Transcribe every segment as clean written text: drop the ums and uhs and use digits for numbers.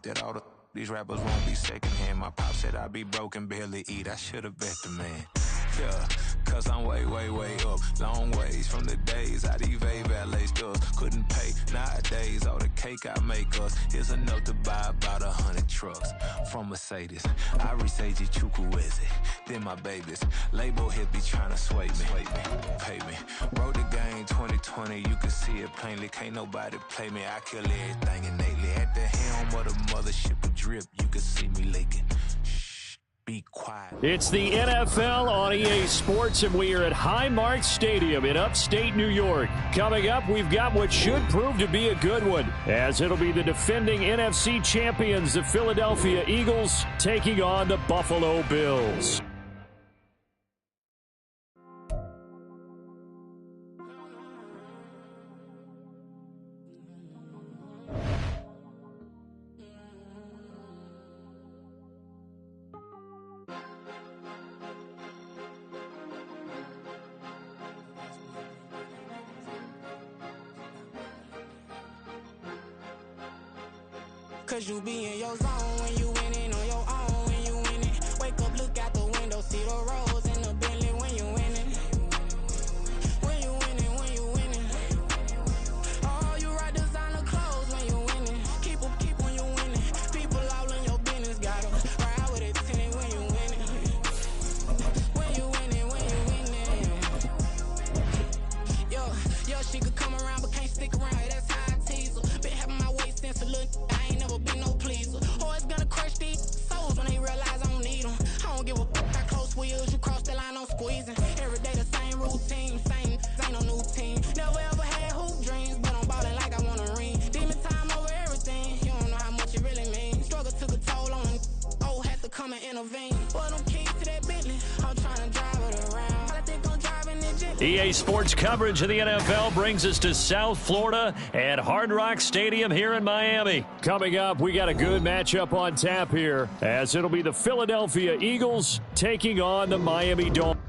deep that all these rappers won't be secondhand. My pop said I'd be broken, barely eat. I should have bet the man. Yeah, cause I'm way, way, way up. Long ways from the days I evade valet stores. Couldn't pay nowadays. All the cake I make us is enough to buy about 100 trucks. From Mercedes, I Seiji Chukwueze. Then my babies, label hit be trying to sway me. Pay me. Wrote the game 2020, you can see it plainly. Can't nobody play me. I kill everything innately. At the helm of the mothership of drip, you can see me leaking. Be quiet. It's the NFL on EA Sports, and we are at Highmark Stadium in upstate New York. Coming up, we've got what should prove to be a good one, as it'll be the defending NFC champions, the Philadelphia Eagles, taking on the Buffalo Bills. Cause you be in your zone when you winning on your own when you winning. Wake up, look out the window, see the rose in the Bentley when you winning. When you winning, when you winning. Oh, you rock designer clothes when you winning. Keep when you winning. People all in your business, gotta ride with it tinted when you winning. When you winning, when you winning. Yo, she could come around but can't stick around. That's how I tease her. Been having my waist since a little. Be no pleaser. Always gonna crush these souls when they realize I don't need them. I don't give a fuck how close wheels. You cross the line, I'm squeezing. Every day the same routine, same, ain't no new team. Never ever had hoop dreams, but I'm ballin' like I wanna ring. Demon time over everything. You don't know how much it really means. Struggle took a toll on them. Oh, had to come and intervene. Boy, them keys to that Bentley. I'm trying to drive it around. I think I'm driving it jet. EA Sports coverage of the NFL brings us to South Florida at Hard Rock Stadium here in Miami. Coming up, we got a good matchup on tap here, as it'll be the Philadelphia Eagles taking on the Miami Dolphins.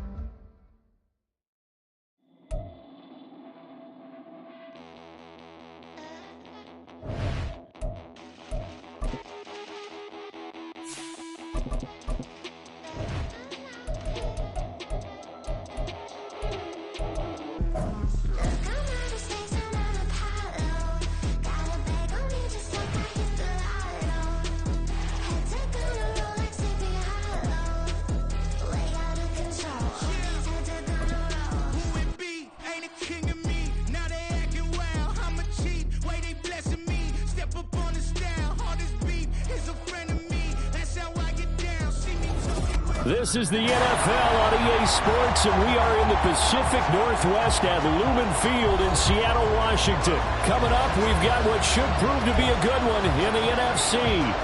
This is the NFL on EA Sports, and we are in the Pacific Northwest at Lumen Field in Seattle, Washington. Coming up, we've got what should prove to be a good one in the NFC,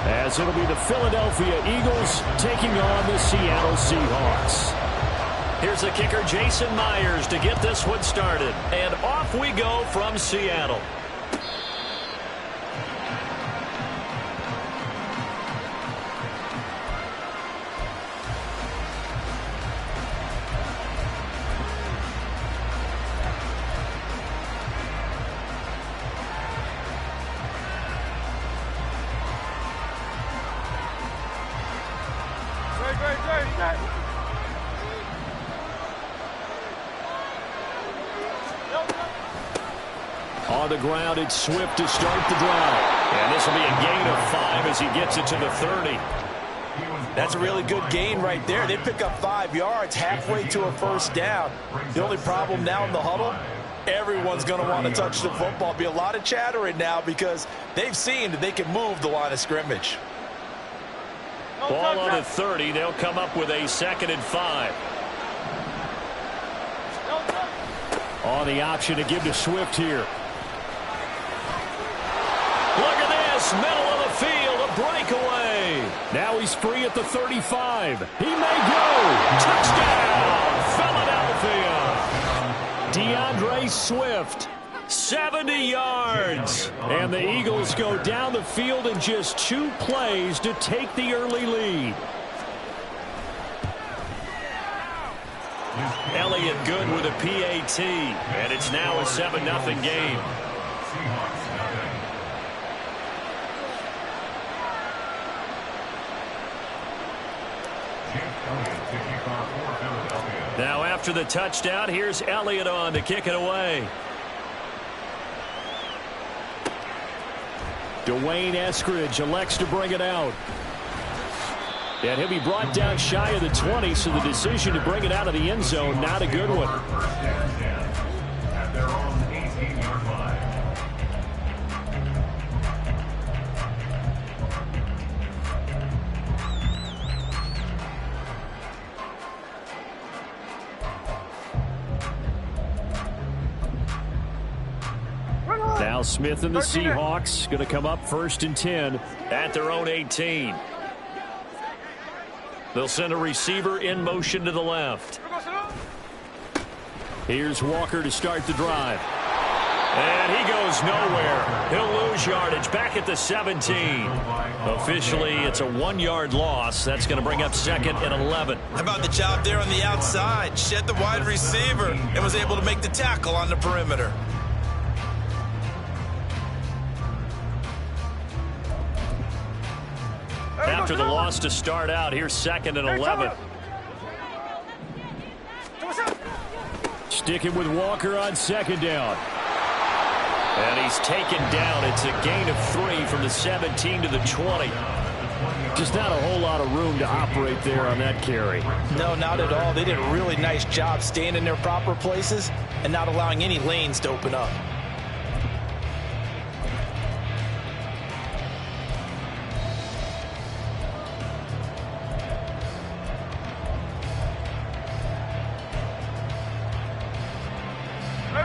as it'll be the Philadelphia Eagles taking on the Seattle Seahawks. Here's the kicker, Jason Myers, to get this one started. And off we go from Seattle. On the ground, it's Swift to start the drive. And this will be a gain of 5 as he gets it to the 30. That's a really good gain right there. They pick up 5 yards halfway to a first down. The only problem now in the huddle, everyone's going to want to touch the football. Be a lot of chattering now because they've seen that they can move the line of scrimmage. Ball on the 30. They'll come up with a 2nd and 5. On the option to give to Swift here. Look at this, middle of the field, a breakaway. Now he's free at the 35. He may go. Touchdown, Philadelphia. DeAndre Swift, 70 yards. And the Eagles go down the field in just 2 plays to take the early lead. Elliott good with a PAT, and it's now a 7-0 game. Now after the touchdown, here's Elliott on to kick it away. Dwayne Eskridge elects to bring it out. And he'll be brought down shy of the 20, so the decision to bring it out of the end zone, not a good one. At their own 18-yard line. Now Smith and the Seahawks going to come up 1st and 10 at their own 18. They'll send a receiver in motion to the left. Here's Walker to start the drive. And he goes nowhere. He'll lose yardage back at the 17. Officially, it's a 1-yard loss. That's going to bring up 2nd and 11. How about the job there on the outside? Shed the wide receiver and was able to make the tackle on the perimeter. After the loss to start out, here's 2nd and 11. Sticking with Walker on 2nd down. And he's taken down. It's a gain of 3 from the 17 to the 20. Just not a whole lot of room to operate there on that carry. No, not at all. They did a really nice job staying in their proper places and not allowing any lanes to open up.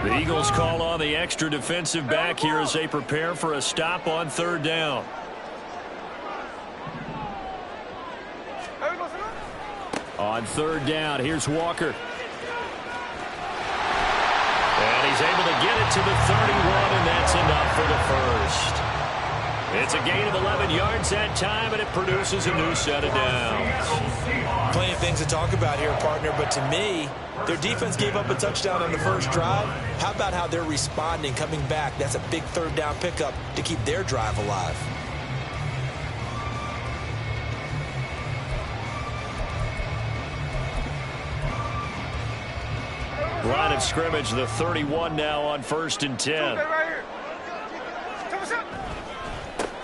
The Eagles call on the extra defensive back here as they prepare for a stop on 3rd down. On 3rd down, here's Walker. And he's able to get it to the 31, and that's enough for the first. It's a gain of 11 yards that time, and it produces a new set of downs. Plenty of things to talk about here, partner, but to me, their defense gave up a touchdown on the first drive. How about how they're responding, coming back? That's a big 3rd down pickup to keep their drive alive. Line of scrimmage, the 31 now on 1st and 10.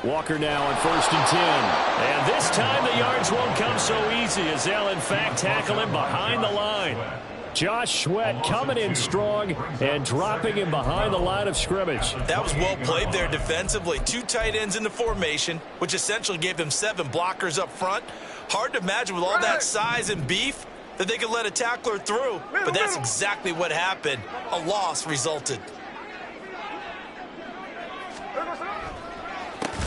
Walker now on 1st and 10. And this time the yards won't come so easy as they'll in fact tackle him behind the line. Josh Sweat coming in strong and dropping him behind the line of scrimmage. That was well played there defensively. 2 tight ends in the formation, which essentially gave them 7 blockers up front. Hard to imagine with all that size and beef that they could let a tackler through, but that's exactly what happened. A loss resulted.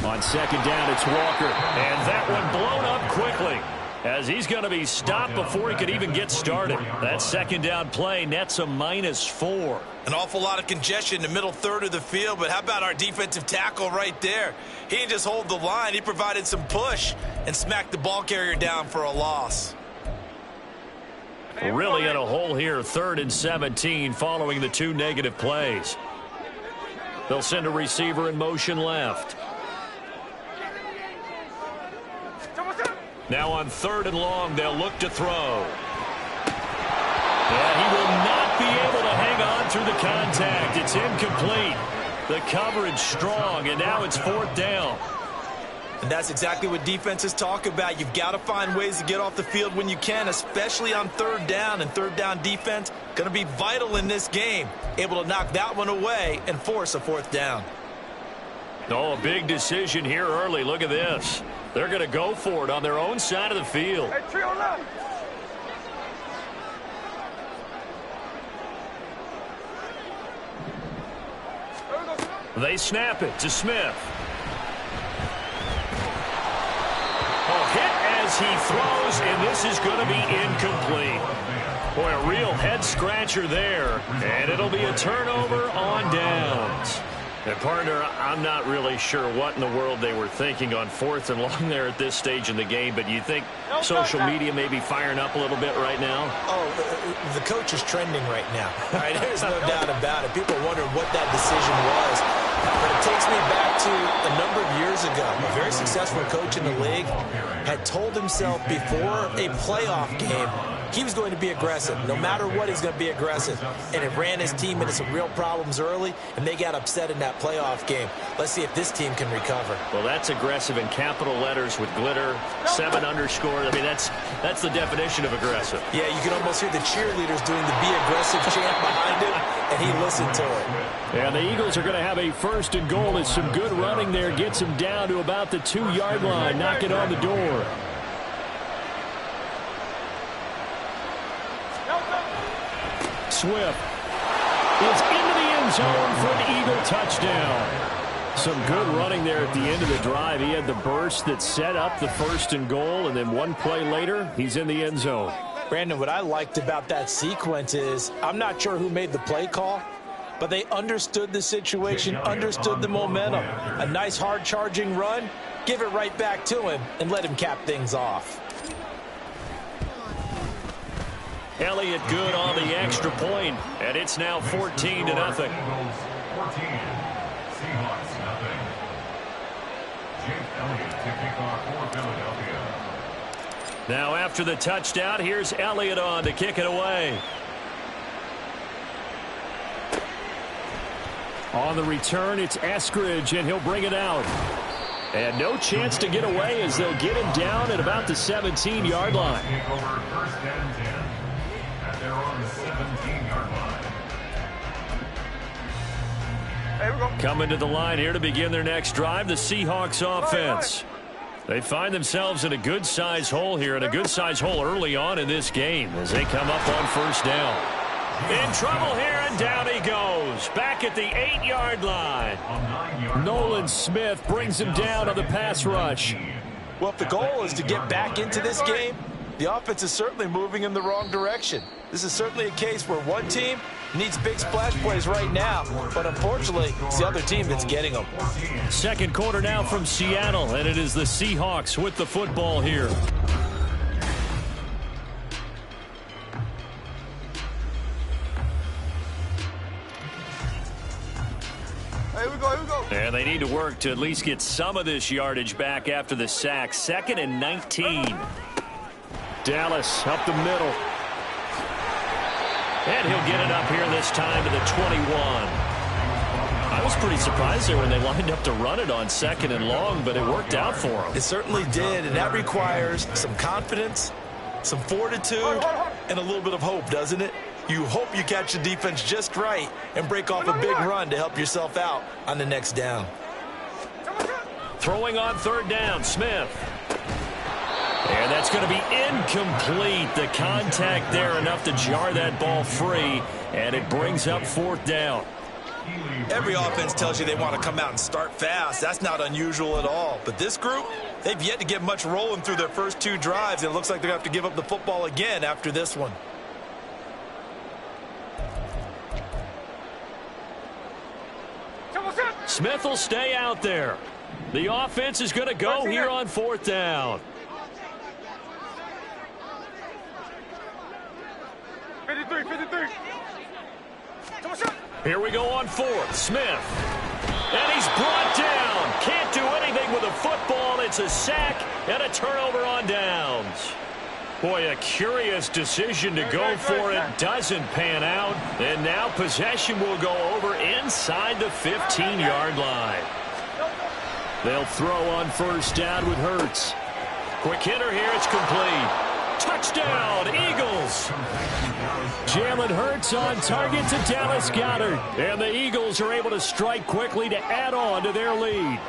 On 2nd down, it's Walker, and that one blown up quickly as he's going to be stopped before he could even get started. That 2nd down play nets a -4. An awful lot of congestion in the middle 3rd of the field, but how about our defensive tackle right there? He didn't just hold the line, he provided some push and smacked the ball carrier down for a loss. Really in a hole here, 3rd and 17 following the 2 negative plays. They'll send a receiver in motion left. Now on 3rd and long, they'll look to throw. And he will not be able to hang on through the contact. It's incomplete. The coverage strong, and now it's 4th down. And that's exactly what defenses talk about. You've got to find ways to get off the field when you can, especially on 3rd down. And 3rd down defense going to be vital in this game. Able to knock that one away and force a 4th down. Oh, a big decision here early. Look at this. They're going to go for it on their own side of the field. They snap it to Smith. Hit as he throws, and this is going to be incomplete. Boy, a real head-scratcher there, and it'll be a turnover on downs. And, partner, I'm not really sure what in the world they were thinking on 4th and long there at this stage in the game, but you think social media may be firing up a little bit right now? Oh, the coach is trending right now. All right, there's no doubt about it. People are wondering what that decision was. But it takes me back to a number of years ago. A very successful coach in the league had told himself before a playoff game he was going to be aggressive. No matter what, he's going to be aggressive. And it ran his team into some real problems early, and they got upset in that playoff game. Let's see if this team can recover. Well, that's aggressive in capital letters with glitter, 7 underscore. I mean, that's the definition of aggressive. Yeah, you can almost hear the cheerleaders doing the be aggressive chant behind him, and he listened to it. And the Eagles are going to have a 1st and goal. It's some good running there. Gets him down to about the 2-yard line. Knock it on the door. Swift is into the end zone for an Eagle touchdown. Some good running there at the end of the drive. He had the burst that set up the 1st and goal, and then one play later, he's in the end zone. Brandon, what I liked about that sequence is I'm not sure who made the play call, but they understood the situation, understood the momentum. A nice hard-charging run, give it right back to him, and let him cap things off. Elliott good on the extra point, and it's now 14-0. Seahawks, nothing. Jake Elliott to kick off for Philadelphia. Now after the touchdown, here's Elliott on to kick it away. On the return, it's Eskridge, and he'll bring it out. And no chance to get away as they'll get him down at about the 17-yard line. Take over 1st and 10. They're on the 17-yard line. Coming to the line here to begin their next drive, the Seahawks offense. They find themselves in a good-sized hole here, and a good-sized hole early on in this game as they come up on 1st down. In trouble here, and down he goes. Back at the 8-yard line. Nolan Smith brings him down on the pass rush. Well, if the goal is to get back into this game, the offense is certainly moving in the wrong direction. This is certainly a case where one team needs big splash plays right now, but unfortunately, it's the other team that's getting them. Second quarter now from Seattle, and it is the Seahawks with the football here. Here we go. And they need to work to at least get some of this yardage back after the sack. 2nd and 19. Dallas up the middle. And he'll get it up here this time to the 21. I was pretty surprised there when they lined up to run it on 2nd and long, but it worked out for them. It certainly did, and that requires some confidence, some fortitude, and a little bit of hope, doesn't it? You hope you catch the defense just right and break off a big run to help yourself out on the next down. Throwing on 3rd down, Smith. And that's going to be incomplete. The contact there enough to jar that ball free, and it brings up 4th down. Every offense tells you they want to come out and start fast. That's not unusual at all. But this group, they've yet to get much rolling through their first 2 drives, and it looks like they're going to have to give up the football again after this one. Smith will stay out there. The offense is going to go here on 4th down. 53. Here we go on 4th. Smith. And he's brought down. Can't do anything with a football. It's a sack and a turnover on downs. Boy, a curious decision to go for it. Doesn't pan out. And now possession will go over inside the 15-yard line. They'll throw on 1st down with Hurts. Quick hitter here. It's complete. Touchdown, Eagles. Jalen Hurts on target to Dallas Goedert. And the Eagles are able to strike quickly to add on to their lead.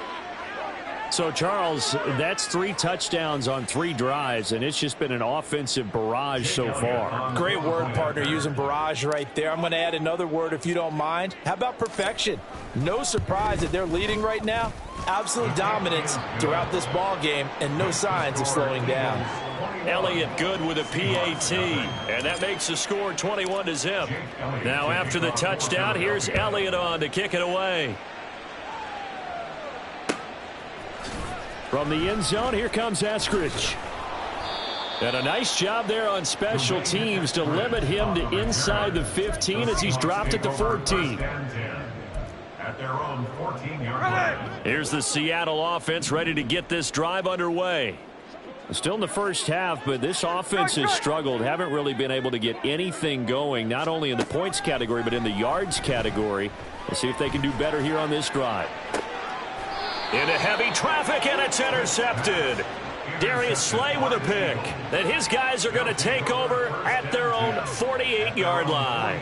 So, Charles, that's 3 touchdowns on 3 drives, and it's just been an offensive barrage so far. Great word, partner, using barrage right there. I'm going to add another word if you don't mind. How about perfection? No surprise that they're leading right now. Absolute dominance throughout this ball game, and no signs of slowing down. Elliott good with a PAT, and that makes the score 21-0. Now after the touchdown, here's Elliott on to kick it away. From the end zone, here comes Eskridge. And a nice job there on special teams to limit him to inside the 15 as he's dropped at the 14. their own 14-yard line. Here's the Seattle offense ready to get this drive underway. Still in the first half, but this offense has struggled. Haven't really been able to get anything going, not only in the points category, but in the yards category. We'll see if they can do better here on this drive. Into heavy traffic, and it's intercepted. Darius Slay with a pick. Then his guys are going to take over at their own 48-yard line.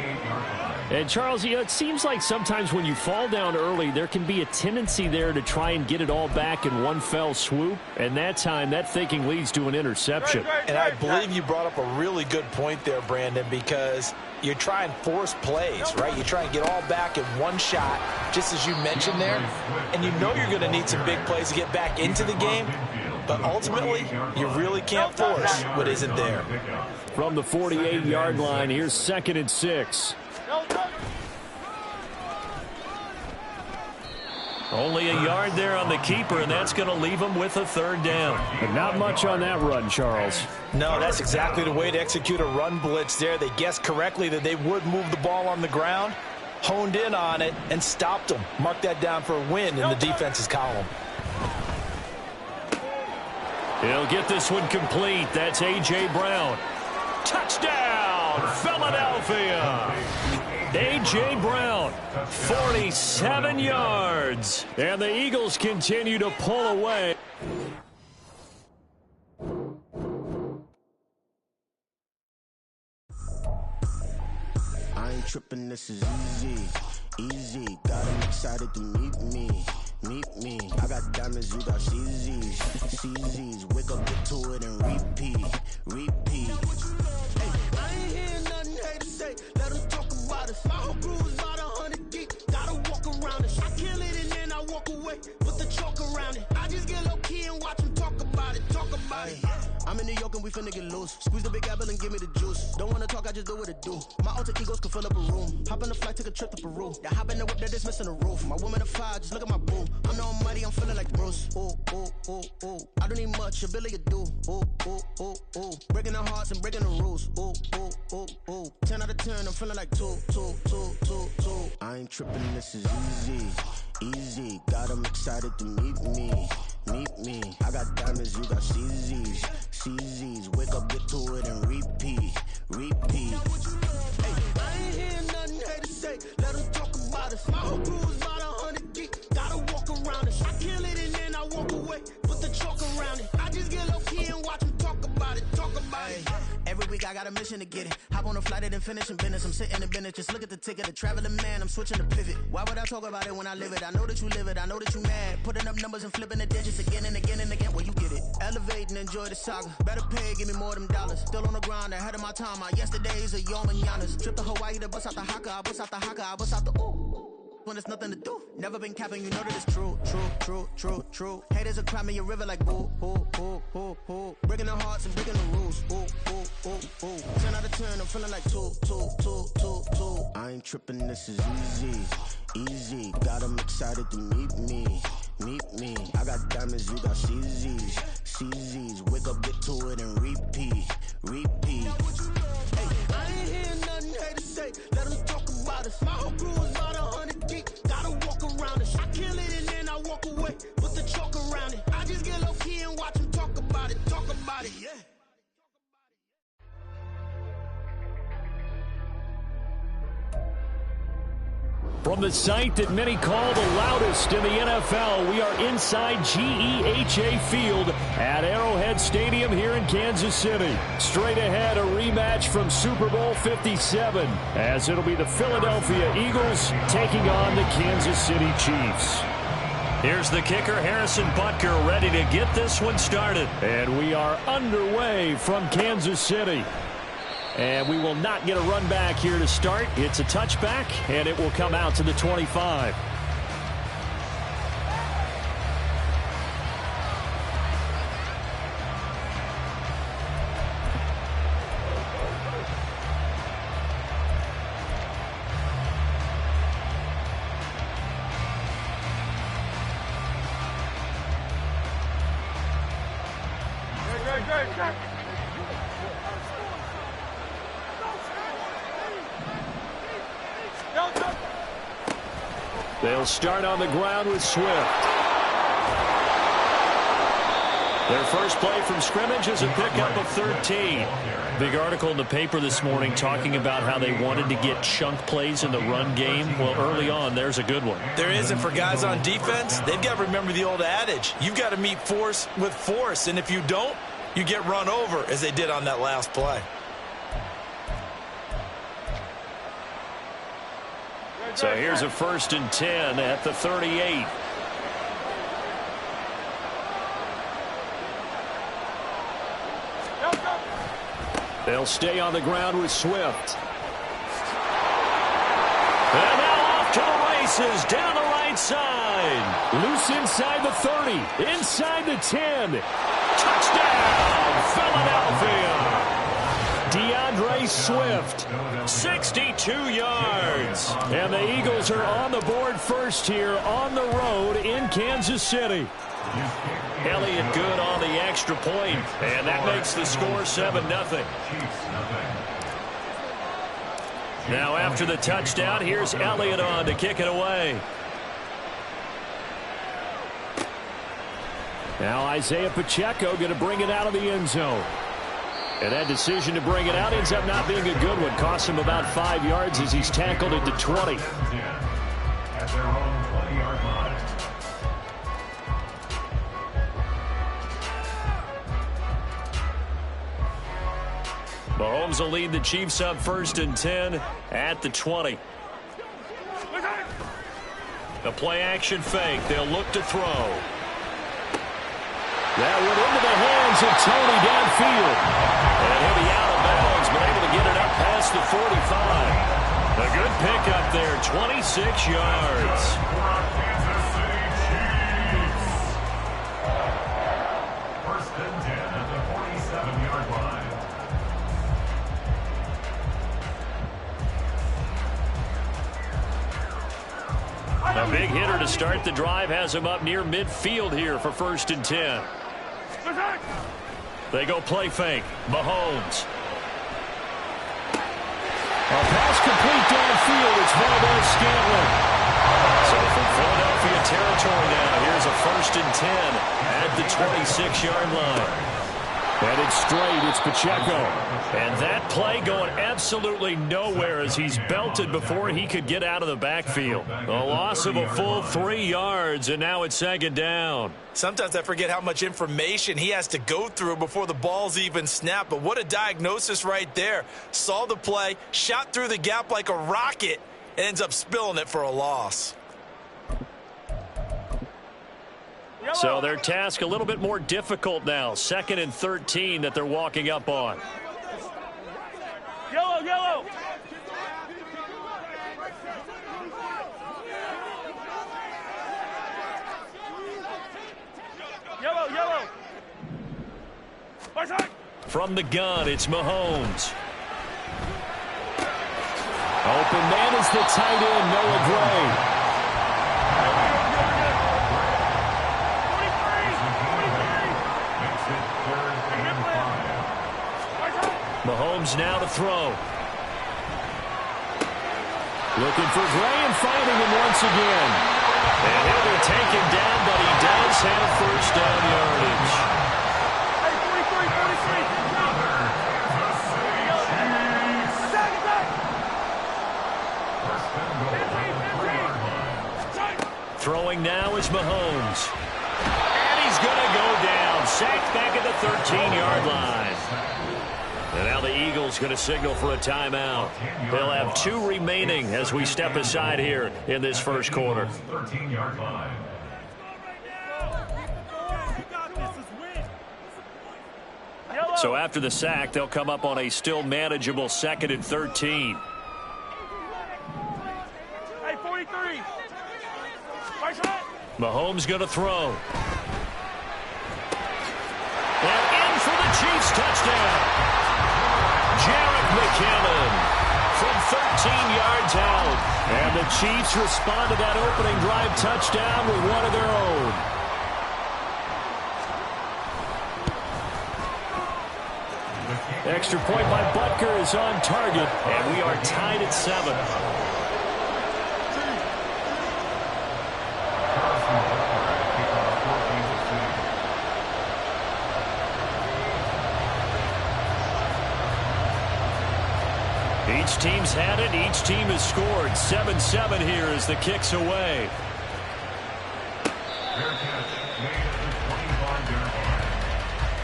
And, Charles, you know, it seems like sometimes when you fall down early, there can be a tendency there to try and get it all back in one fell swoop. And that time, that thinking leads to an interception. And I believe you brought up a really good point there, Brandon, because you try and force plays, right? You try and get all back in one shot, just as you mentioned there. And you know you're going to need some big plays to get back into the game. But ultimately, you really can't force what isn't there. From the 48-yard line, here's 2nd and 6. Only a yard there on the keeper, and that's going to leave him with a 3rd down. But not much on that run, Charles. No, that's exactly the way to execute a run blitz there. They guessed correctly that they would move the ball on the ground, honed in on it, and stopped them. Mark that down for a win in the defense's column. He'll get this one complete. That's A.J. Brown. Touchdown, Philadelphia. A.J. Brown, 47 yards. And the Eagles continue to pull away. I ain't tripping, this is easy. Easy, got them excited to meet me. Meet me. I got diamonds, you got CZs. CZs, wake up, get to it, and repeat. Repeat. Hey, I ain't hearing nothing hate to say. Let them talk about us. My whole crew is about 100 deep. Gotta walk around it. I kill it and then I walk away. Put the chalk around it. I just get low key and watch them talk about it. Talk about it. I'm in New York and we finna get loose. Squeeze the big apple and give me the juice. Don't wanna talk, I just do what it do. My alter egos can fill up a room. Hop on the flight, take a trip to Peru. They hop in the whip, that is missing the roof. My woman a fire, just look at my boo. I'm no money, I'm feeling like Bruce. Ooh, ooh, ooh, ooh. I don't need much, ability to do. Ooh, ooh, ooh, ooh. Breaking the hearts and breaking the rules. Ooh, ooh, ooh, ooh. 10 out of 10, I'm feeling like 2, 2, 2, 2, 2. I ain't tripping, this is easy. Easy, got them excited to meet me. Meet me. I got diamonds, you got CZs. CZs, wake up, get to it, and repeat. Repeat. Hey, I ain't hearing nothing hate to say. Let them talk about us. My whole crew is about 100 deep. Gotta walk around it. I kill it and then I walk away. Put the chalk around it. I just get low key and watch them talk about it. Talk about it. Every week I got a mission to get it. Hop on a flight and finish in business. I'm sitting in business. Just look at the ticket. A traveling man. I'm switching to pivot. Why would I talk about it when I live it? I know that you live it. I know that you mad. Putting up numbers and flipping the digits again and again and again. Well, you get it. Elevate and enjoy the saga. Better pay, give me more than dollars. Still on the grind, ahead of my time. My yesterdays are your mananas. Trip to Hawaii to bust out the haka. I bust out the haka. I bust out the ooh. When there's nothing to do. Never been capping, you know that it's true. True, true, true, true. Haters are crying me a river like boo, boo, boo, boo, boo. Breaking the hearts and breaking the rules. Ooh, ooh, ooh, ooh. 10 out of 10, I'm feeling like 2, 2, 2, 2, 2. I ain't tripping, this is easy. Easy, got them excited to meet me. Meet me. I got diamonds, you got CZs. CZs, wake up, get to it, and repeat. Repeat. Hey, I ain't hearing nothing hate to say. Let them talk about us. My whole crew is about 100 deep. Gotta walk around it. I kill it and then I walk away. Put the chalk around it. I just get low key and watch them talk about it. Talk about it, yeah. From the site that many call the loudest in the NFL, we are inside GEHA Field at Arrowhead Stadium here in Kansas City. Straight ahead, a rematch from Super Bowl 57, as it'll be the Philadelphia Eagles taking on the Kansas City Chiefs. Here's the kicker, Harrison Butker, ready to get this one started. And we are underway from Kansas City. And we will not get a run back here to start. It's a touchback, and it will come out to the 25. Great. They'll start on the ground with Swift. Their first play from scrimmage is a pickup of 13. Big article in the paper this morning talking about how they wanted to get chunk plays in the run game. Well, early on, there's a good one. There isn't for guys on defense. They've got to remember the old adage. You've got to meet force with force, and if you don't, you get run over, as they did on that last play. So here's a 1st and 10 at the 38. They'll stay on the ground with Swift. And now off to the races, down the right side. Loose inside the 30, inside the 10. Touchdown, Philadelphia. DeAndre Swift, 62 yards. And the Eagles are on the board first here on the road in Kansas City. Elliott good on the extra point, and that makes the score 7-0. Now after the touchdown, here's Elliott on to kick it away. Now Isaiah Pacheco going to bring it out of the end zone. And that decision to bring it out ends up not being a good one. Costs him about 5 yards as he's tackled into 20. At their own 20-yard line. Mahomes will lead the Chiefs up 1st and 10 at the 20. The play-action fake. They'll look to throw. That went into the hands of Tony downfield. And he'll be out of bounds, but able to get it up past the 45. A good pickup there, 26 yards. Kansas City Chiefs. 1st and 10 at the 47-yard line. A big hitter to start the drive has him up near midfield here for 1st and 10. They go play fake. Mahomes. A pass complete downfield. It's Valdez-Scantling. So from Philadelphia territory now, here's a 1st and 10 at the 26-yard line. Headed straight, it's Pacheco. And that play going absolutely nowhere as he's belted before he could get out of the backfield. A loss of a full 3 yards, and now it's 2nd down. Sometimes I forget how much information he has to go through before the ball's even snapped. But what a diagnosis right there. Saw the play, shot through the gap like a rocket, and ends up spilling it for a loss. So their task a little bit more difficult now. 2nd and 13 that they're walking up on. Yellow, yellow. Yellow, yellow. From the gun, it's Mahomes. Open man is the tight end, Noah Gray. Mahomes now to throw. Looking for Gray and finding him once again. And he'll be taken down, but he does have 1st down yardage. Throwing now is Mahomes. And he's going to go down. Sacked back at the 13-yard line. And now the Eagles going to signal for a timeout. They'll have 2 remaining as we step aside here in this 1st quarter. 13-yard line. So after the sack, they'll come up on a still manageable 2nd and 13. Hey, 43. Mahomes going to throw. And in for the Chiefs touchdown. Jarek McKinnon from 13 yards out. And the Chiefs respond to that opening drive touchdown with one of their own. Extra point by Butker is on target, and we are tied at 7. Each team's had it. Each team has scored. 7-7 here as the kick's away. Fair catch made at the 25-yard line.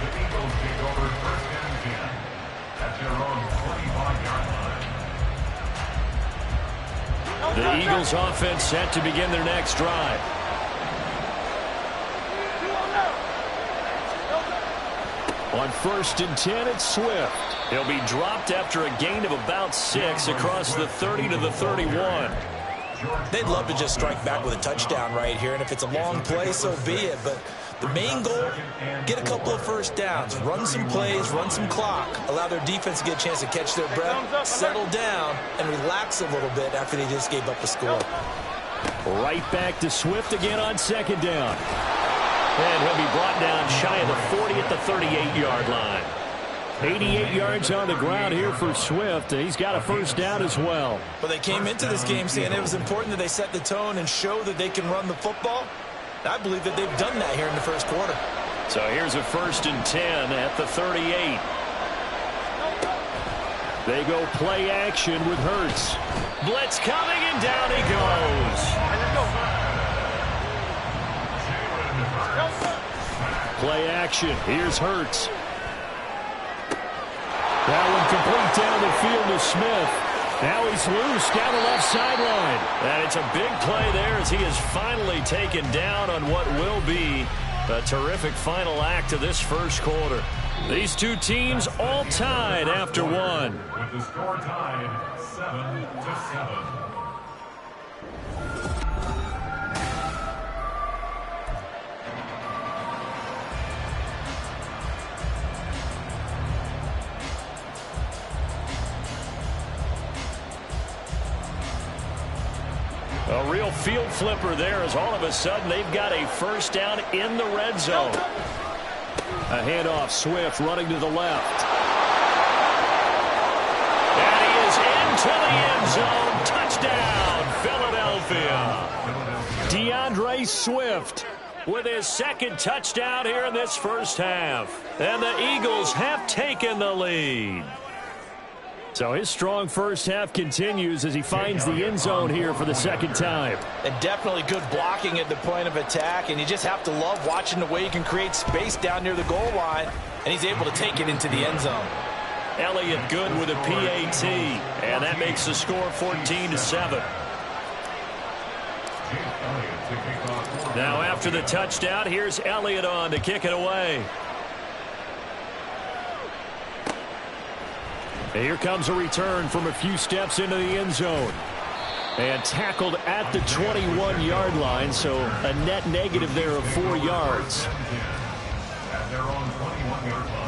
The Eagles take over first and 10 at their own 25-yard line. The Eagles offense set to begin their next drive. On 1st and 10, it's Swift. He'll be dropped after a gain of about 6 across the 30 to the 31. They'd love to just strike back with a touchdown right here, and if it's a long play, so be it. But the main goal, get a couple of first downs, run some plays, run some clock, allow their defense to get a chance to catch their breath, settle down, and relax a little bit after they just gave up a score. Right back to Swift again on 2nd down. And he'll be brought down shy of the 40 at the 38-yard line. 88 yards on the ground here for Swift. He's got a first down as well. Well, they came into this game saying it was important that they set the tone and show that they can run the football. I believe that they've done that here in the first quarter. So here's a 1st and 10 at the 38. They go play action with Hurts. Blitz coming, and down he goes. Play action. Here's Hurts. That one complete down the field to Smith. Now he's loose down the left sideline. And it's a big play there as he is finally taken down on what will be a terrific final act of this first quarter. These two teams all tied after one. With the score tied 7-7. A real field flipper there as all of a sudden they've got a first down in the red zone. A handoff, Swift running to the left. And he is into the end zone. Touchdown, Philadelphia. DeAndre Swift with his 2nd touchdown here in this first half. And the Eagles have taken the lead. So his strong first half continues as he finds the end zone here for the 2nd time. And definitely good blocking at the point of attack, and you just have to love watching the way he can create space down near the goal line, and he's able to take it into the end zone. Elliott good with a PAT, and that makes the score 14-7. Now after the touchdown, here's Elliott on to kick it away. Here comes a return from a few steps into the end zone. And tackled at the 21-yard line, so a net negative there of 4 yards. At their own 21-yard line.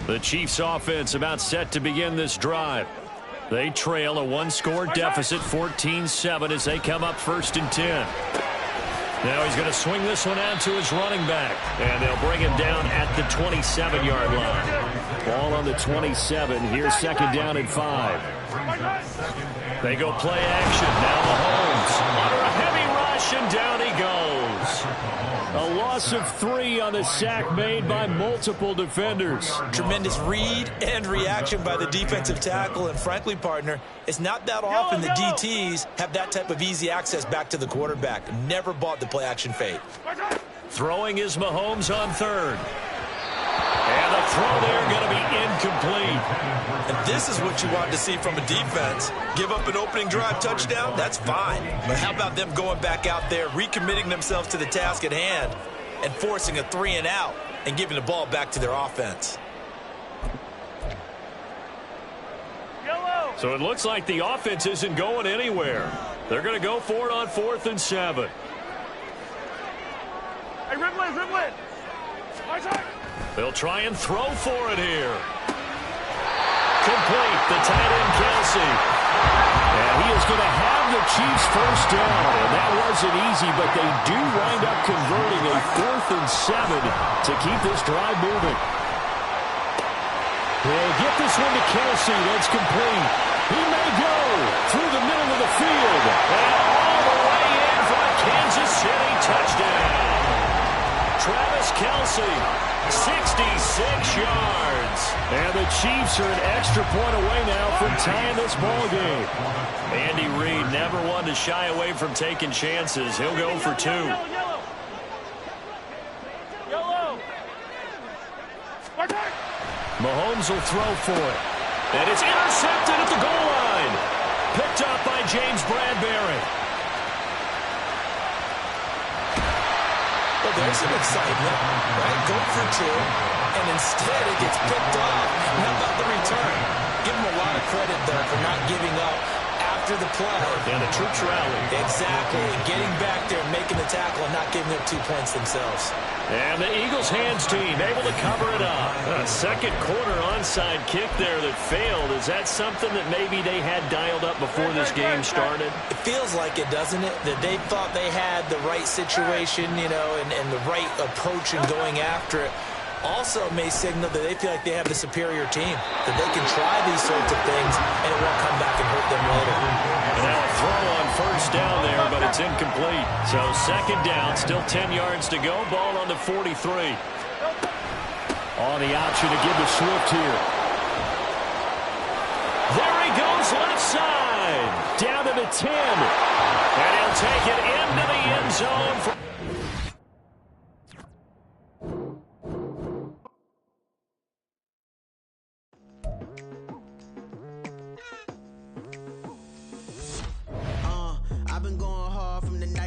The Chiefs offense about set to begin this drive. They trail a 1-score deficit, 14-7 as they come up 1st and 10. Now he's going to swing this one out to his running back. And they'll bring him down at the 27-yard line. Ball on the 27. Here's 2nd down and 5. They go play action. Now Mahomes under a heavy rush, and down he goes. A loss of 3 on the sack made by multiple defenders. Tremendous read and reaction by the defensive tackle. And frankly, partner, it's not that often the DTs have that type of easy access back to the quarterback. Never bought the play action fade. Throwing is Mahomes on 3rd. And the throw there going to be incomplete. And this is what you want to see from a defense. Give up an opening drive touchdown, that's fine. But how about them going back out there, recommitting themselves to the task at hand, and forcing a 3-and-out and giving the ball back to their offense. So it looks like the offense isn't going anywhere. They're going to go for it on 4th and 7. Hey, Riblin. They'll try and throw for it here. Complete, the tight end Kelsey. And he is going to have the Chiefs first down. And that wasn't easy, but they do wind up converting a 4th and 7 to keep this drive moving. They'll get get this one to Kelsey. That's complete. He may go through the middle of the field. And all the way in for a Kansas City touchdown. Travis Kelsey, 66 yards. And the Chiefs are an extra point away now from tying this ball game. Andy Reid never one to shy away from taking chances. He'll go for 2. Mahomes will throw for it. And it's intercepted at the goal line. Picked up by James Bradbury. Well, there's some excitement, right? Go for 2, and instead it gets picked off. How about the return? Give him a lot of credit, though, for not giving up after the play. And the troops rally. Exactly. Getting back there, making the tackle, and not giving up 2 points themselves. And the Eagles hands team able to cover it up. A second quarter onside kick there that failed. Is that something that maybe they had dialed up before this game started? It feels like it, doesn't it? That they thought they had the right situation, you know, and the right approach in going after it. Also may signal that they feel like they have the superior team, that they can try these sorts of things, and it won't come back and hurt them later. And now a throw on first down there, but it's incomplete. So second down, still 10 yards to go. Ball on the 43. On the option to give to Swift here. There he goes left side. Down to the 10. And he'll take it into the end zone for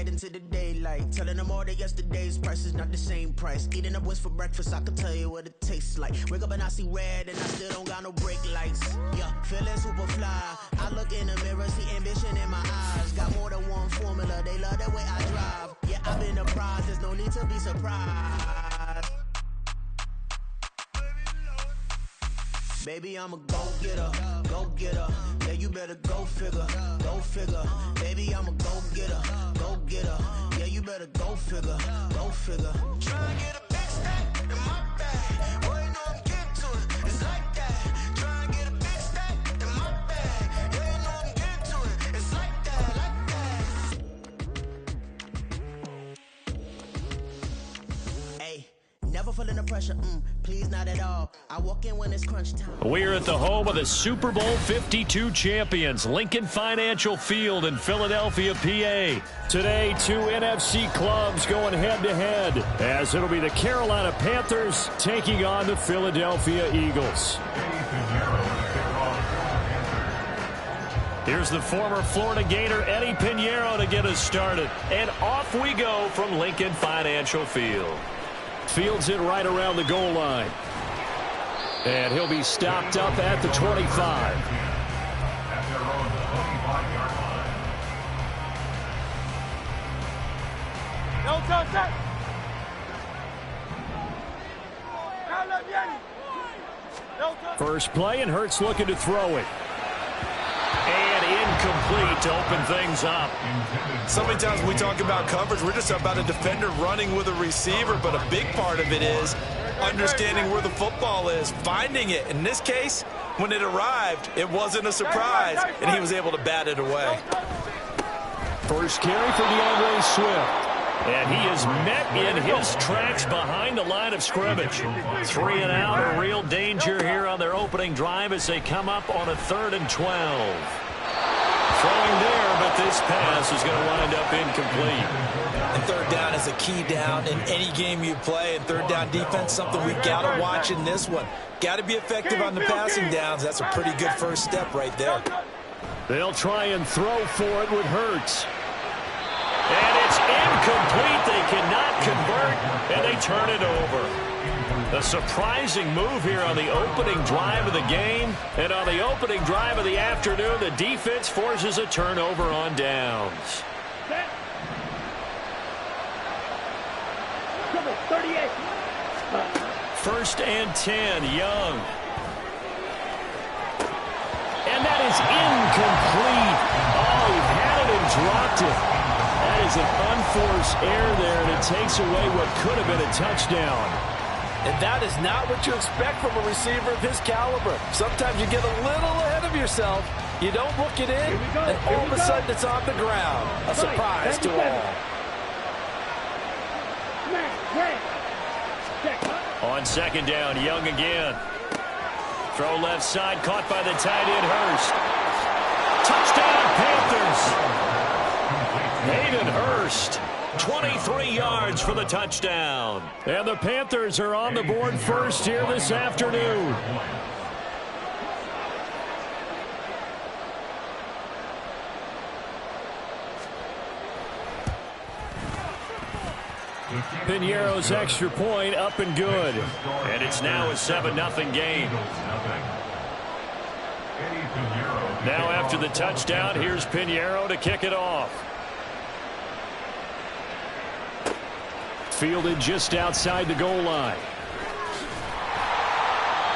into the daylight, telling them all that yesterday's price is not the same price. Eating up what's for breakfast, I can tell you what it tastes like. Wake up and I see red and I still don't got no brake lights. Yeah, feeling super fly. I look in the mirror, see ambition in my eyes. Got more than one formula, they love the way I drive. Yeah, I've been a prize, there's no need to be surprised. Baby, I'm a go-getter, go-getter. Yeah, you better go figure, go figure. Baby, I'm a go-getter, go-getter. Yeah, you better go figure, go figure. Try and get a big stack in my bag. Boy, you know I'm getting to it, it's like that. Try and get a big stack in my bag. Yeah, you know I'm getting to it, it's like that, like that. Hey, never feeling the pressure, please not at all. I walk in when it's crunch time. We're at the home of the Super Bowl 52 champions, Lincoln Financial Field in Philadelphia, PA. Today, 2 NFC clubs going head-to-head, as it'll be the Carolina Panthers taking on the Philadelphia Eagles. Here's the former Florida Gator, Eddie Pinheiro, to get us started. And off we go from Lincoln Financial Field. Fields it right around the goal line. And he'll be stopped up at the 25. At their own 25-yard line. First play, and Hurts looking to throw it. And incomplete to open things up. So many times when we talk about coverage, we're just about a defender running with a receiver, but a big part of it is understanding where the football is, finding it. In this case, when it arrived, it wasn't a surprise, and he was able to bat it away. First carry for DeAndre Swift. And he is met in his tracks behind the line of scrimmage. 3 and out, a real danger here on their opening drive as they come up on a 3rd and 12. Throwing there, but this pass is going to wind up incomplete. And 3rd down is a key down in any game you play. And 3rd down defense, something we've got to watch in this one. Got to be effective on the passing downs. That's a pretty good first step right there. They'll try and throw for it with Hurts. And it's incomplete. They cannot convert, and they turn it over. A surprising move here on the opening drive of the game. And on the opening drive of the afternoon, the defense forces a turnover on downs. 38. 1st and 10, Young. And that is incomplete. Oh, he had it and dropped it. That is an unforced error there, and it takes away what could have been a touchdown. And that is not what you expect from a receiver of his caliber. Sometimes you get a little ahead of yourself. You don't look it in, and all of a sudden it's on the ground. A surprise to all. On second down, Young again. Throw left side, caught by the tight end, Hurst. Touchdown, Panthers. Hayden Hurst, 23 yards for the touchdown. And the Panthers are on the board first here this afternoon. Piñeiro's extra point up and good. And it's now a 7-0 game. Now after the touchdown, here's Piñeiro to kick it off. Fielded just outside the goal line.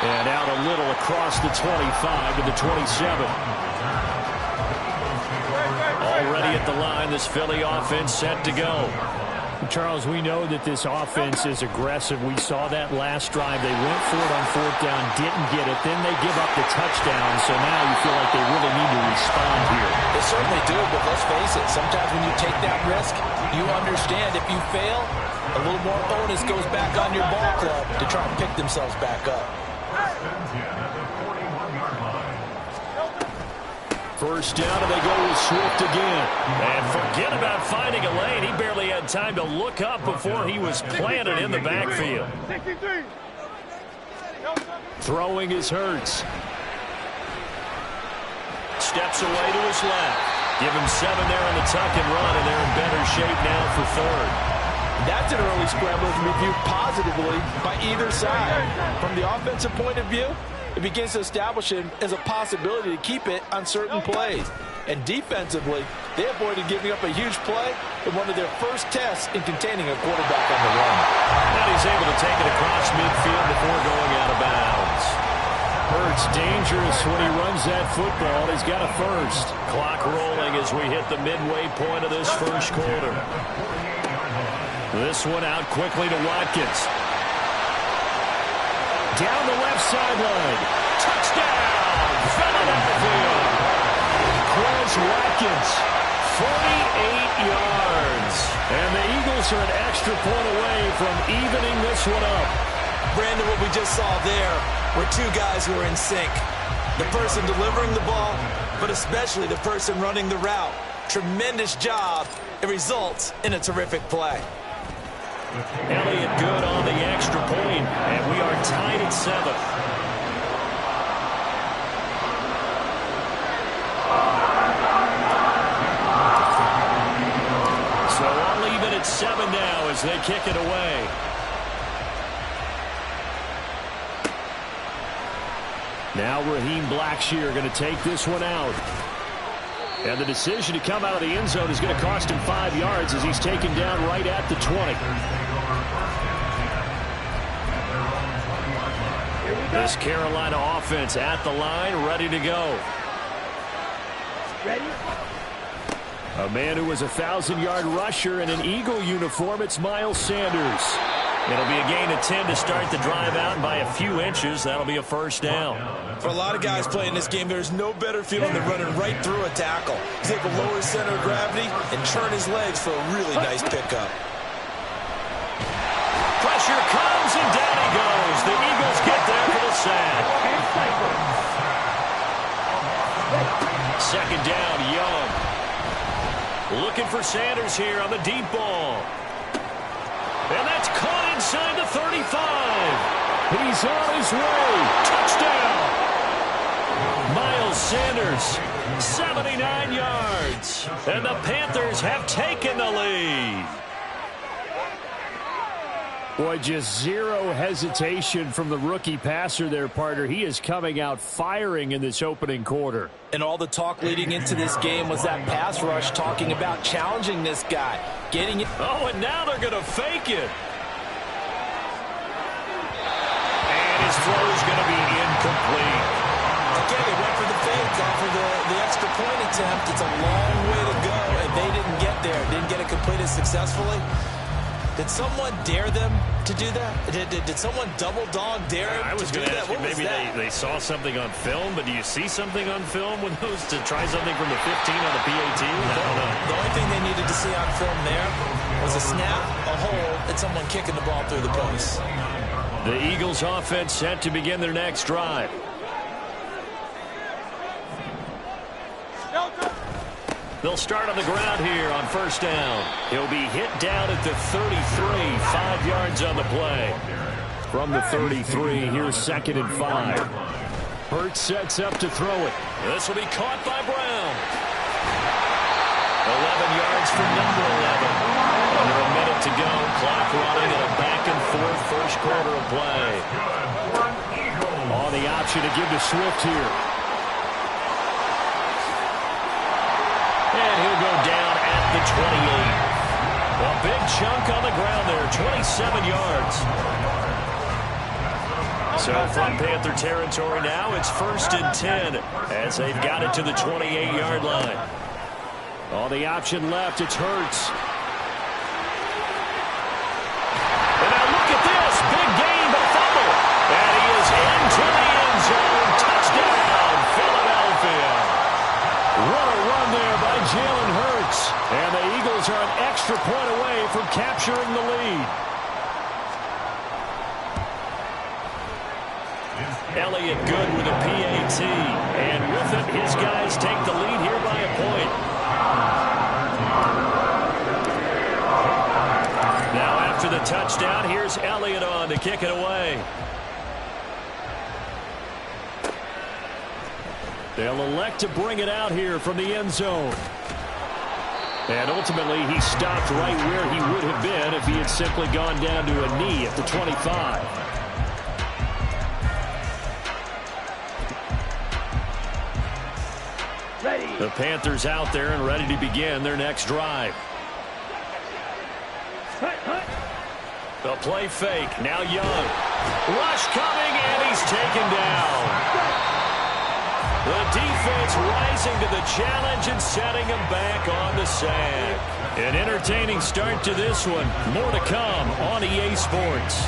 And out a little across the 25 to the 27. Already at the line, this Philly offense set to go. Charles, we know that this offense is aggressive. We saw that last drive. They went for it on fourth down, didn't get it. Then they give up the touchdown. So now you feel like they really need to respond here. They certainly do, but let's face it. Sometimes when you take that risk, you understand if you fail, a little more onus goes back on your ball club to try and pick themselves back up. First down, and they go with Swift again. And forget about finding a lane. He barely had time to look up before he was planted in the backfield. Throwing is Hurts. Steps away to his left. Give him 7 there on the tuck and run, and they're in better shape now for third. That's an early scramble that can be viewed positively by either side. From the offensive point of view, it begins to establish him as a possibility to keep it on certain plays. And defensively, they avoided giving up a huge play in one of their first tests in containing a quarterback on the run. And he's able to take it across midfield before going out of bounds. Hurts dangerous when he runs that football. He's got a first. Clock rolling as we hit the midway point of this first quarter. This one out quickly to Watkins. Down the left sideline. Touchdown! Philadelphia! Quez Watkins, 48 yards. And the Eagles are an extra point away from evening this one up. Brandon, what we just saw there were two guys who are in sync. The person delivering the ball, but especially the person running the route. Tremendous job. It results in a terrific play. Elliott good on the extra point, and we are tied at 7. So all even at 7 now as they kick it away. Now Raheem Blackshear going to take this one out. And the decision to come out of the end zone is going to cost him 5 yards as he's taken down right at the 20. This Carolina offense at the line, ready to go. Ready? A man who was a 1,000-yard rusher in an Eagle uniform, it's Miles Sanders. It'll be a gain of 10 to start the drive out, and by a few inches, that'll be a first down. For a lot of guys playing this game, there's no better feeling than running right through a tackle. He's able to lower his center of gravity and turn his legs for a really nice pickup. Pressure comes, and down he goes. The Eagles get there for the sack. Second down, Young. Looking for Sanders here on the deep ball. And that's caught inside the 35. He's on his way. Touchdown. Miles Sanders, 79 yards. And the Panthers have taken the lead. Boy, just zero hesitation from the rookie passer there, partner. He is coming out firing in this opening quarter. And all the talk leading into this game was that pass rush talking about challenging this guy. Getting it. Oh, and now they're going to fake it. And his throw is going to be incomplete. Again, they went for the fake off of the extra point attempt. It's a long way to go, and they didn't get there. Didn't get it completed successfully. Did someone dare them to do that? Did someone double dog dare him? I was going to ask you, maybe they saw something on film, but do you see something on film with those to try something from the 15 on the PAT? I don't know. The only thing they needed to see on film there was a snap, a hold, and someone kicking the ball through the post. The Eagles offense set to begin their next drive. They'll start on the ground here on first down. He'll be hit down at the 33, 5 yards on the play. From the 33, here's 2nd and 5. Hurts sets up to throw it. This will be caught by Brown. 11 yards for number 11. Under a minute to go. Clock running and a back-and-forth first quarter of play. On the option to give to Swift here. And he'll go down at the 28. A big chunk on the ground there, 27 yards. So from Panther territory now, it's 1st and 10 as they've got it to the 28-yard line. On the option left, it's Hurts. And now look at this, big gain, but fumble. And he is into the end zone. Touchdown, Philadelphia. What a run there by Jalen Hurts. And the Eagles are an extra point away from capturing the lead. Elliott good with a PAT. And with it, his guys take the lead here by a point. Now after the touchdown, here's Elliott on to kick it away. They'll elect to bring it out here from the end zone. And ultimately, he stopped right where he would have been if he had simply gone down to a knee at the 25. Ready. The Panthers out there and ready to begin their next drive. The play fake. Now Young. Rush coming, and he's taken down. The defense rising to the challenge and setting him back on the sack. An entertaining start to this one. More to come on EA Sports.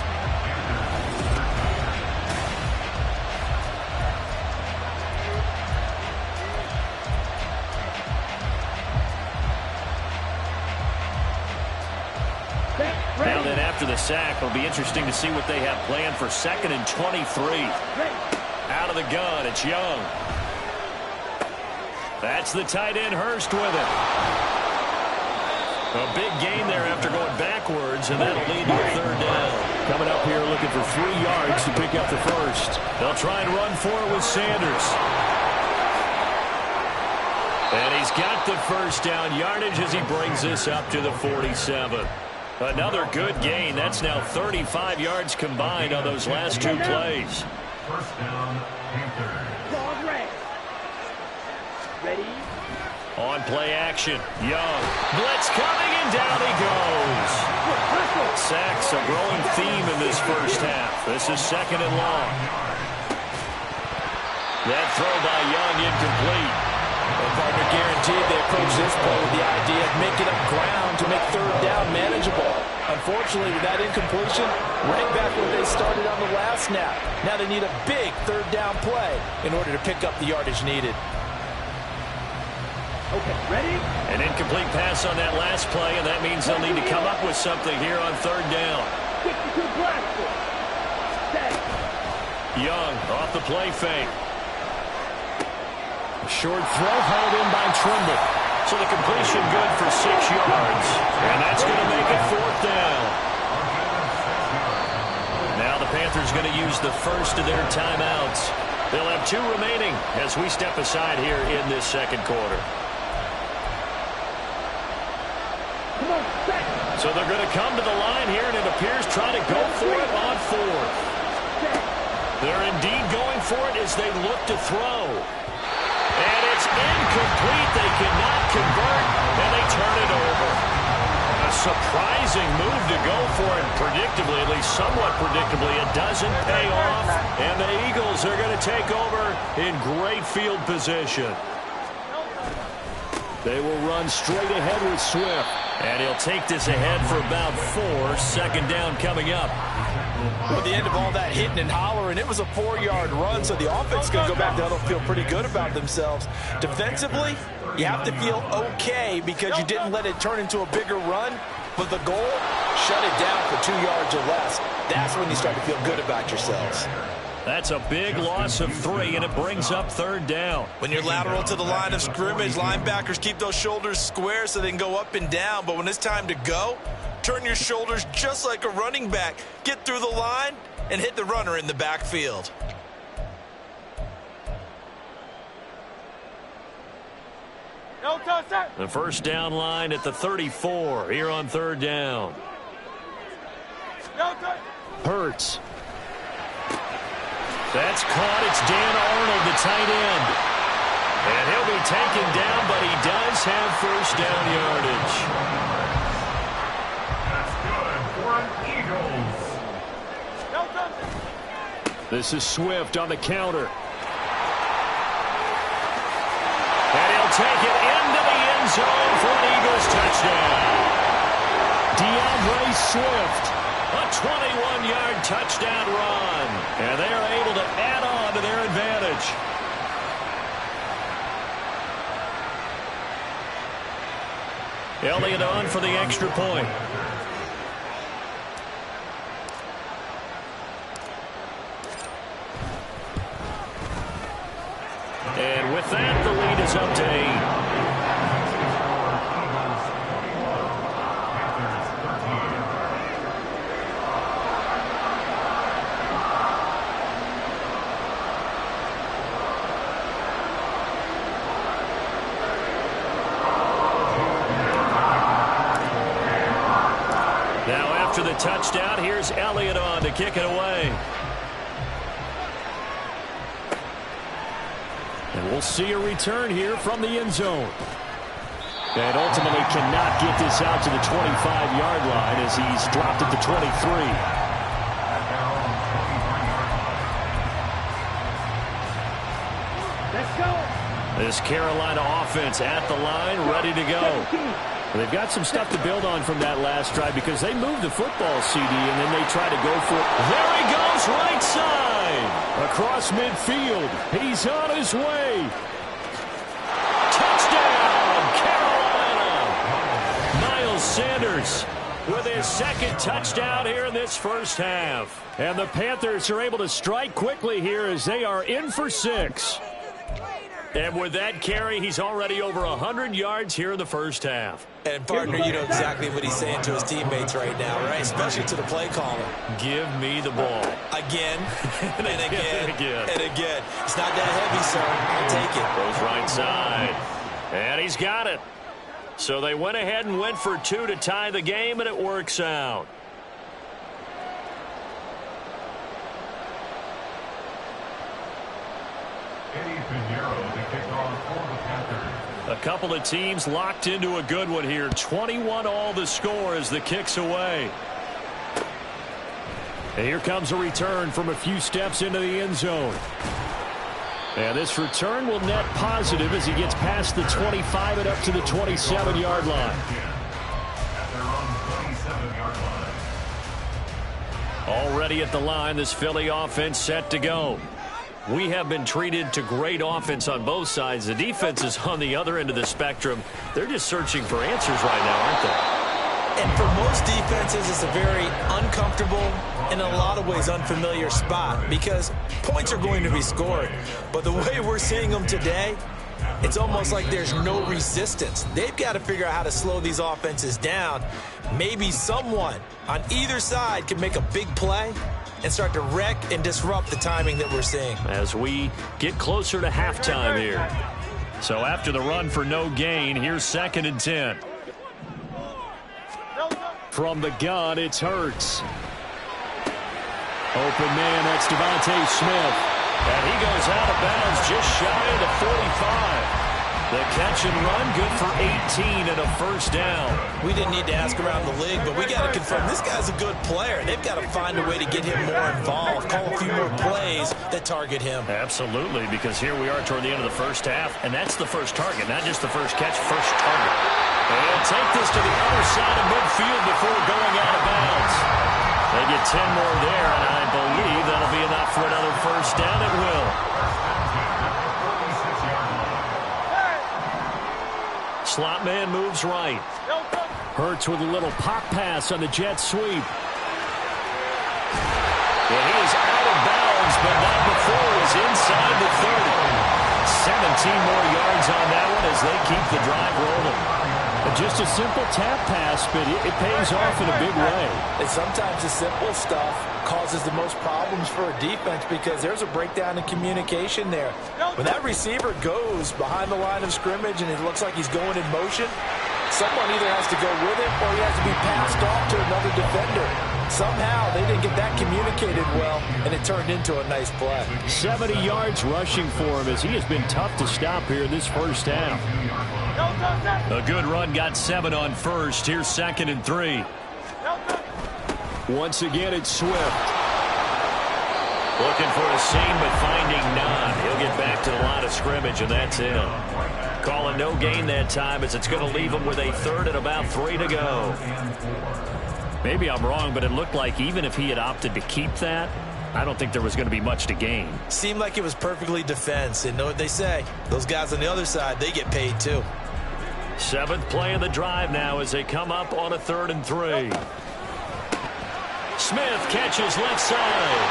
Now then, after the sack, it'll be interesting to see what they have planned for 2nd and 23. Out of the gun, it's Young. That's the tight end, Hurst, with it. A big gain there after going backwards, and that'll lead to a 3rd down. Coming up here looking for 3 yards to pick up the first. They'll try and run for it with Sanders. And he's got the first down yardage as he brings this up to the 47. Another good gain. That's now 35 yards combined on those last 2 plays. First down, Panthers. Ball red. Ready. On play action, Young. Blitz coming, and down he goes. Sacks a growing theme in this first half. This is 2nd and long. That throw by Young incomplete. Well, partner, guaranteed they approach this play with the idea of making up ground to make 3rd down manageable. Unfortunately, with that incompletion, right back where they started on the last snap. Now they need a big 3rd down play in order to pick up the yardage needed. Okay, ready? An incomplete pass on that last play, and that means they'll need to come up with something here on 3rd down. 62 blast. Set. Young off the play fake. Short throw hauled in by Trimble. So the completion good for 6 yards. And that's going to make it 4th down. Now the Panthers going to use the first of their timeouts. They'll have 2 remaining as we step aside here in this 2nd quarter. So they're going to come to the line here, and it appears trying to go for it on 4th. They're indeed going for it as they look to throw. And it's incomplete. They cannot convert, and they turn it over. A surprising move to go for it. Predictably, at least somewhat predictably, it doesn't pay off. And the Eagles are going to take over in great field position. They will run straight ahead with Swift. And he'll take this ahead for about 4. Second down coming up. At the end of all that hitting and hollering, it was a 4-yard run, so the offense is going to go back to huddle, feel pretty good about themselves. Defensively, you have to feel okay because you didn't let it turn into a bigger run. But the goal, shut it down for 2 yards or less. That's when you start to feel good about yourselves. That's a big loss of 3, and it brings up third down. When you're lateral to the line of scrimmage, linebackers keep those shoulders square so they can go up and down. But when it's time to go, turn your shoulders just like a running back. Get through the line and hit the runner in the backfield. The first down line at the 34 here on third down. Hurts. That's caught. It's Dan Arnold, the tight end. And he'll be taken down, but he does have first down yardage. That's good for an Eagles. This is Swift on the counter. And he'll take it into the end zone for an Eagles touchdown. DeAndre Swift, a 21-yard touchdown run. And they are able to add on to their advantage. Elliott on for the extra point. And with that, the lead is up to 8. Now after the touchdown, here's Elliott on to kick it away. And we'll see a return here from the end zone. And ultimately cannot get this out to the 25-yard line as he's dropped at the 23. Let's go. This Carolina offense at the line, ready to go. They've got some stuff to build on from that last drive because they moved the football, CD, and then they try to go for it. There he goes, right side. Across midfield. He's on his way. Touchdown, Carolina. Miles Sanders with his second touchdown here in this first half. And the Panthers are able to strike quickly here as they are in for 6. And with that carry, he's already over 100 yards here in the first half. And, partner, you know exactly what he's saying to his teammates right now, right? Especially to the play caller. Give me the ball. Again, and again, and again. and again. It's not that heavy, sir. I'll take it. Goes right side. And he's got it. So they went ahead and went for 2 to tie the game, and it works out. A couple of teams locked into a good one here. 21 all the score as the kick's away. And here comes a return from a few steps into the end zone. And this return will net positive as he gets past the 25 and up to the 27-yard line. Already at the line, this Philly offense set to go. We have been treated to great offense on both sides. The defense is on the other end of the spectrum. They're just searching for answers right now, aren't they? And for most defenses, it's a very uncomfortable and in a lot of ways unfamiliar spot because points are going to be scored. But the way we're seeing them today, it's almost like there's no resistance. They've got to figure out how to slow these offenses down. Maybe someone on either side can make a big play and start to wreck and disrupt the timing that we're seeing. As we get closer to halftime here. So after the run for no gain, here's 2nd and 10. From the gun, it's Hurts. Open man, that's Devontae Smith. And he goes out of bounds just shy of the 45. The catch and run, good for 18 and a first down. We didn't need to ask around the league, but we got to confirm this guy's a good player. They've got to find a way to get him more involved, call a few more plays that target him. Absolutely, because here we are toward the end of the first half, and that's the first target, not just the first catch, first target. And take this to the other side of midfield before going out of bounds. They get 10 more there, and I believe that'll be enough for another first down. It will. Slot man moves right. Hurts with a little pop pass on the jet sweep. And he is out of bounds, but not before it was inside the 30. 17 more yards on that one as they keep the drive rolling. Just a simple tap pass, but it pays off in a big way. And sometimes the simple stuff causes the most problems for a defense because there's a breakdown in communication there. When that receiver goes behind the line of scrimmage and it looks like he's going in motion, someone either has to go with him or he has to be passed off to another defender. Somehow they didn't get that communicated well, and it turned into a nice play. 70 yards rushing for him as he has been tough to stop here in this first half. A good run got 7 on first. Here's 2nd and 3. Once again, it's Swift. Looking for a seam, but finding none. He'll get back to the line of scrimmage, and that's it. Calling no gain that time as it's going to leave him with a 3rd and about 3 to go. Maybe I'm wrong, but it looked like even if he had opted to keep that, I don't think there was going to be much to gain. Seemed like it was perfectly defense. And know what they say? Those guys on the other side, they get paid too. 7th play of the drive now as they come up on a 3rd and 3. Smith catches left side.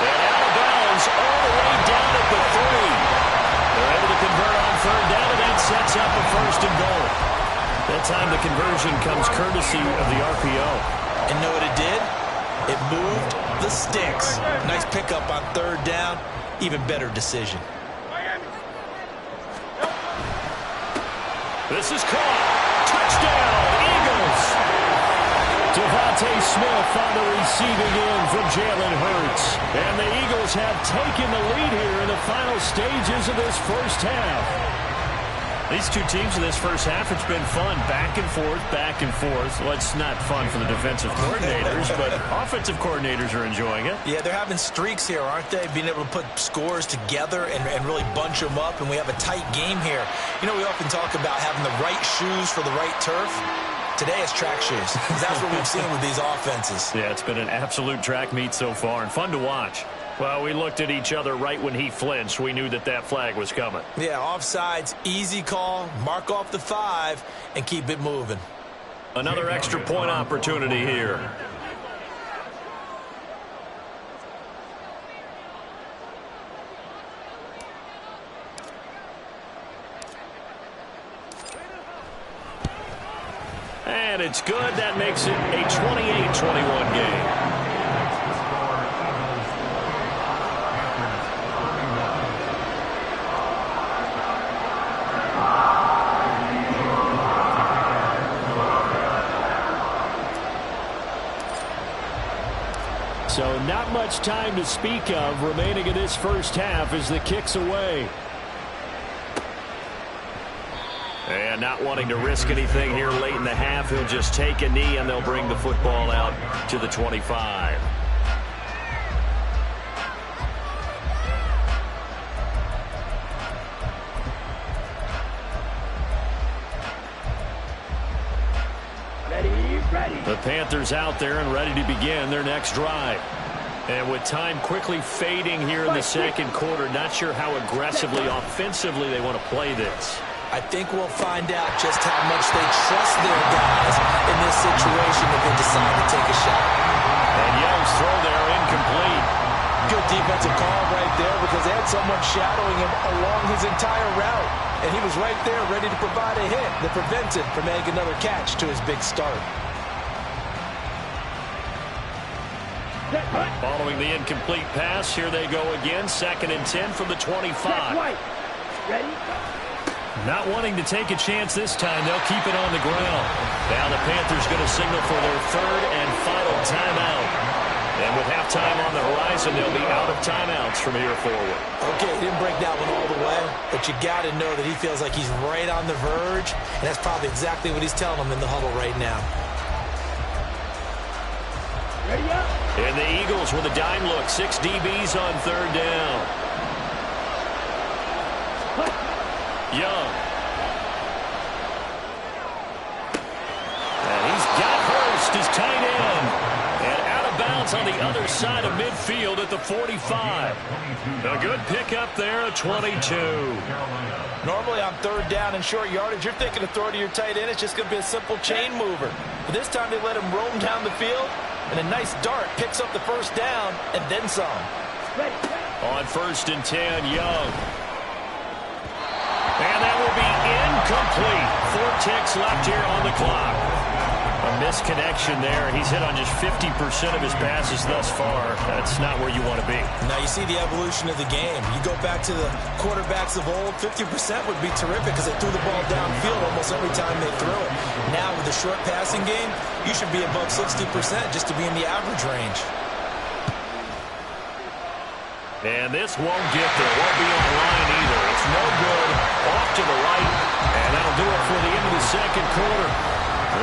And out of bounds all the way down at the 3. They're able to convert on 3rd down, and that sets up a 1st and goal. That time the conversion comes courtesy of the RPO. And know what it did? It moved the sticks. Nice pickup on 3rd down. Even better decision. This is caught. Touchdown, Eagles. Devontae Smith on the receiving end from Jalen Hurts. And the Eagles have taken the lead here in the final stages of this first half. These two teams in this first half, it's been fun. Back and forth, back and forth. Well, it's not fun for the defensive coordinators, but offensive coordinators are enjoying it. Yeah, they're having streaks here, aren't they? Being able to put scores together and really bunch them up, and we have a tight game here. You know, we often talk about having the right shoes for the right turf. Today it's track shoes. That's what we've seen with these offenses. Yeah, it's been an absolute track meet so far, and fun to watch. Well, we looked at each other right when he flinched. We knew that that flag was coming. Yeah, offsides, easy call, mark off the 5, and keep it moving. Another extra point opportunity here. And it's good. That makes it a 28-21 game. So not much time to speak of remaining in this first half as the kick's away. And not wanting to risk anything here late in the half, he'll just take a knee and they'll bring the football out to the 25. The Panthers out there and ready to begin their next drive. And with time quickly fading here in the second quarter, not sure how aggressively, offensively they want to play this. I think we'll find out just how much they trust their guys in this situation if they decide to take a shot. And Young's throw there incomplete. Good defensive call right there because they had someone shadowing him along his entire route. And he was right there ready to provide a hit that prevented from making another catch to his big start. Following the incomplete pass, here they go again. 2nd and 10 from the 25. Ready? Not wanting to take a chance this time, they'll keep it on the ground. Now the Panthers going to signal for their 3rd and final timeout. And with halftime on the horizon, they'll be out of timeouts from here forward. Okay, he didn't break that one all the way, but you got to know that he feels like he's right on the verge, and that's probably exactly what he's telling them in the huddle right now. Ready up. And the Eagles with a dime look. 6 DBs on 3rd down. Young. other side of midfield at the 45. A good pickup there at 22. Normally on third down and short yardage, you're thinking of throw to your tight end. It's just going to be a simple chain mover. But this time they let him roam down the field, and a nice dart picks up the first down and then some. On 1st and 10, Young. And that will be incomplete. 4 ticks left here on the clock. A misconnection there. He's hit on just 50% of his passes thus far. That's not where you want to be. Now you see the evolution of the game. You go back to the quarterbacks of old, 50% would be terrific because they threw the ball downfield almost every time they threw it. Now with the short passing game, you should be above 60% just to be in the average range. And this won't get there. Won't be on line either. It's no good. Off to the right. And that'll do it for the end of the second quarter.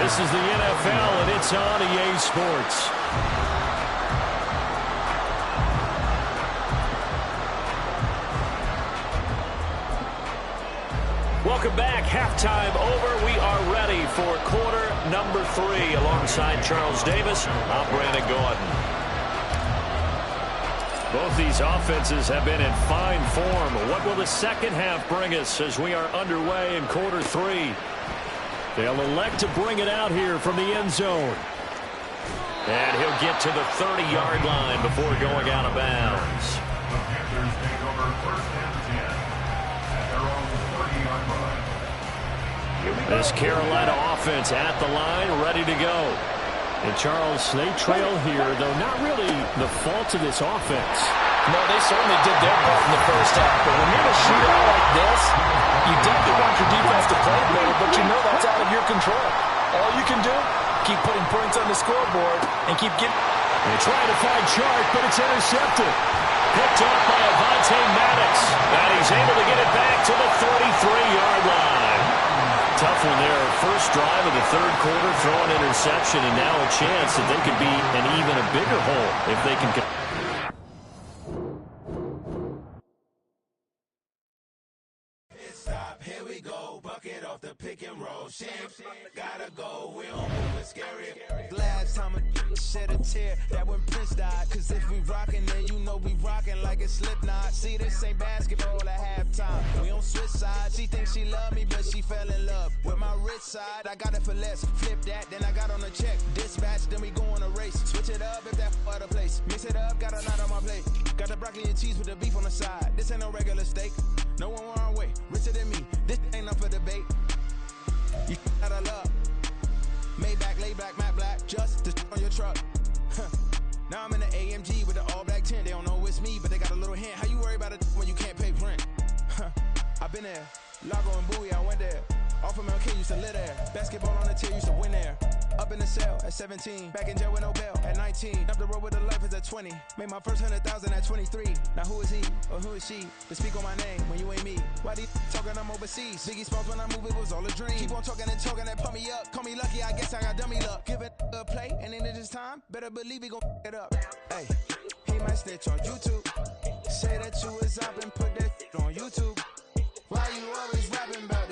This is the NFL, and it's on EA Sports. Welcome back. Halftime over. We are ready for quarter number 3. Alongside Charles Davis, I'm Brandon Gordon. Both these offenses have been in fine form. What will the second half bring us as we are underway in quarter 3? They'll elect to bring it out here from the end zone. And he'll get to the 30-yard line before going out of bounds. The Panthers take over 1st and 10 at their own 30-yard line. This Carolina offense at the line, ready to go. And Charles, they trail here, though not really the fault of this offense. No, they certainly did their part in the first half. But when you're in a shootout like this, you definitely want your defense to play better, but you know that's out of your control. All you can do, keep putting points on the scoreboard and keep getting... They try to find Chark, but it's intercepted. Picked up by Avonte Maddox. And he's able to get it back to the 33-yard line. Tough one there. First drive of the third quarter, throw an interception, and now a chance that they could be an even a bigger hole if they can... Stop, here we go, bucket off the pick and roll. Gotta go, we don't move it scary. Last time a shed a tear, that when Prince died. Cause if we rockin', then you know we rockin' like a Slipknot. See, this ain't basketball at halftime. We don't switch sides. She thinks she love me, but she fell in love with my rich side. I got it for less. Flip that, then I got on a check. Dispatch, then we go on a race. Switch it up if that other place. Mix it up, got a lot on my plate. Got the broccoli and cheese with the beef on the side. This ain't no regular steak. No one wrong way. Richer than me. This ain't up for debate. You out of luck. Maybach, lay back, matte black. Just on your truck. Now I'm in the AMG with the all black tint. They don't know it's me, but they got a little hint. How you worry about it when you can't pay rent? I've been there. Lago and Bowie, I went there. Off of MLK, used to live there. Basketball on the tier, used to win there. Up in the cell at 17. Back in jail with no bail at 19. Up the road with the life is at 20. Made my first 100,000 at 23. Now who is he or who is she to speak on my name when you ain't me? Why they talking I'm overseas? Biggie Smalls when I move, it was all a dream. Keep on talking and talking and pump me up. Call me lucky, I guess I got dummy luck. Give it a play and then it is time. Better believe he gon' it up. Hey, he might snitch on YouTube. Say that you was up and put that on YouTube. Why you always rapping about